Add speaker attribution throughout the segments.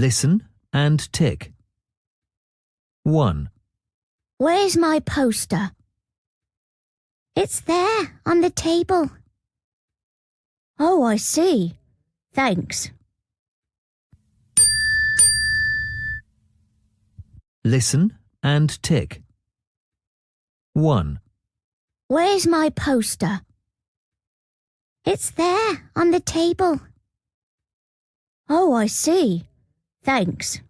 Speaker 1: Listen and tick. 1,
Speaker 2: Where's my poster? It's there on the table. Oh, I see. Thanks.
Speaker 1: Listen and tick. 1,
Speaker 2: Where's my poster? It's there on the table. Oh, I see. Thanks.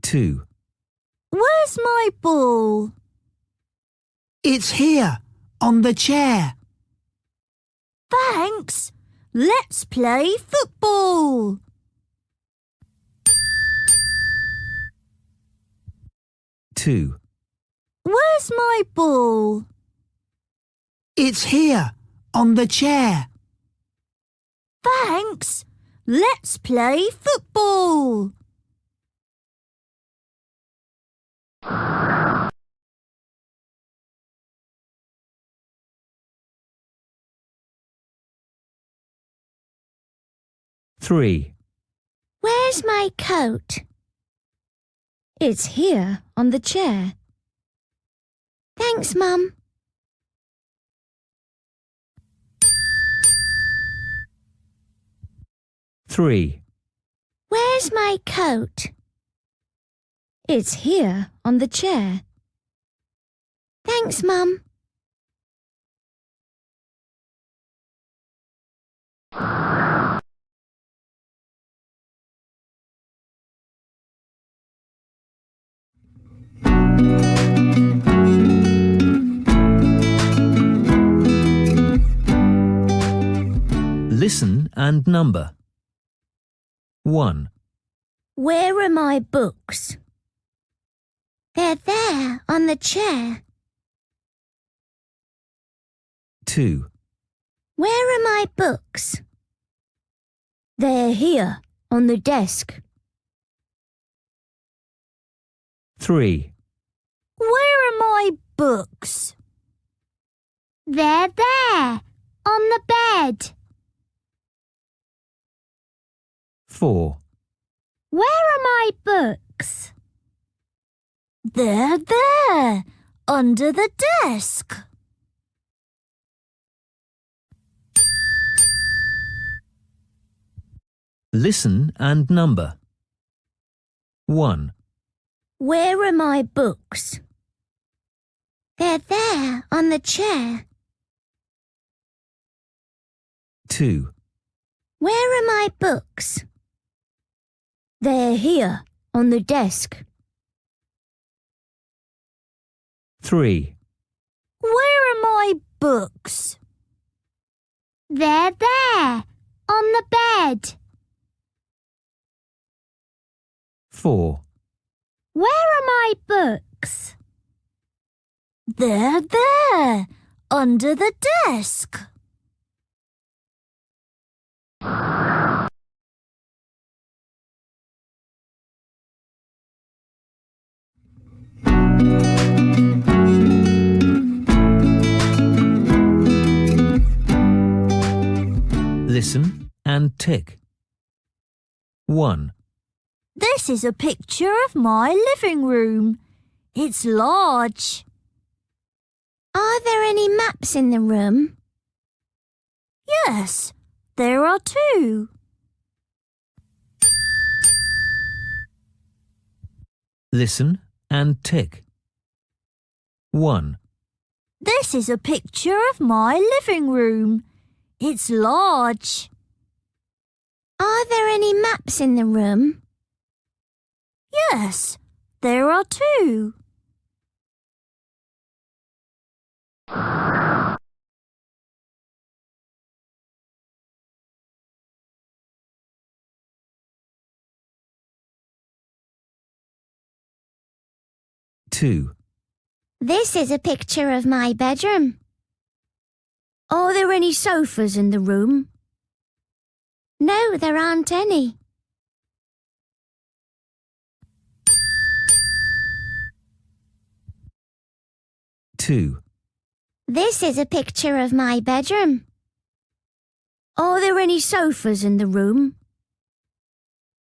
Speaker 1: Two,
Speaker 3: Where's my ball?
Speaker 4: It's here, on the chair.
Speaker 3: Thanks. Let's play football.
Speaker 1: 2,
Speaker 3: Where's my ball?
Speaker 4: It's here, on the chair.
Speaker 3: Thanks. Let's play football.
Speaker 1: 3,
Speaker 2: Where's my coat? It's here on the chair. Thanks, Mum.
Speaker 1: 3,
Speaker 2: Where's my coat? It's here on the chair. Thanks, Mum.
Speaker 1: Listen and number. 1,
Speaker 2: Where are my books? They're there on the chair.
Speaker 1: 2,
Speaker 2: Where are my books? They're here on the desk.
Speaker 1: 3,
Speaker 3: Where are my books?
Speaker 2: They're there on the bed.
Speaker 1: 4,
Speaker 2: Where are my books?
Speaker 3: They're there, under the desk.
Speaker 1: 'Listen and number. 1,
Speaker 2: Where are my books? They're there on the chair.
Speaker 1: 2,
Speaker 2: Where are my books? They're here on the desk.
Speaker 1: 3,
Speaker 3: Where are my books?
Speaker 2: They're there on the bed.
Speaker 1: 4,
Speaker 2: Where are my books?
Speaker 3: They're there, under the desk.
Speaker 1: Listen and tick. 1,
Speaker 3: This is a picture of my living room. It's large.
Speaker 2: Are there any maps in the room?
Speaker 3: Yes, there are 2.
Speaker 1: Listen and tick. 1,
Speaker 3: This is a picture of my living room. It's large.
Speaker 2: Are there any maps in the room?
Speaker 3: Yes, there are 2.
Speaker 1: Two.
Speaker 2: This is a picture of my bedroom. Are there any sofas in the room? No, there aren't any.
Speaker 1: 2.
Speaker 2: This is a picture of my bedroom. Are there any sofas in the room?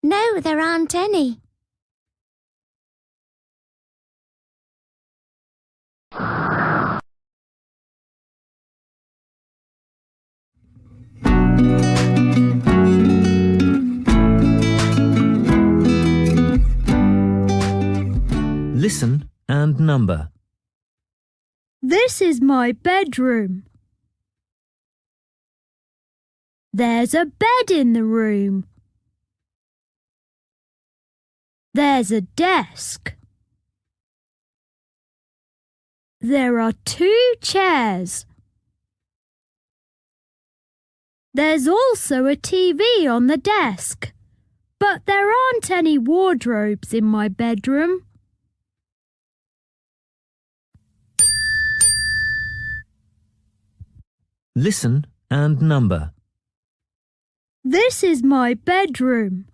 Speaker 2: No, there aren't any.
Speaker 1: Listen and number.
Speaker 3: This is my bedroom. There's a bed in the room. There's a desk. There are 2 chairs. There's also a TV on the desk, but there aren't any wardrobes in my bedroom.
Speaker 1: Listen and number.
Speaker 3: This is my bedroom.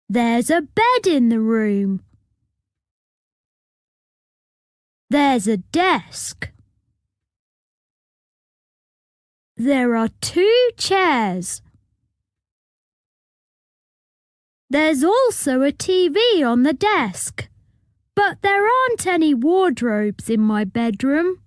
Speaker 3: There's a bed in the room. There's a desk. There are 2 chairs. There's also a TV on the desk, but there aren't any wardrobes in my bedroom.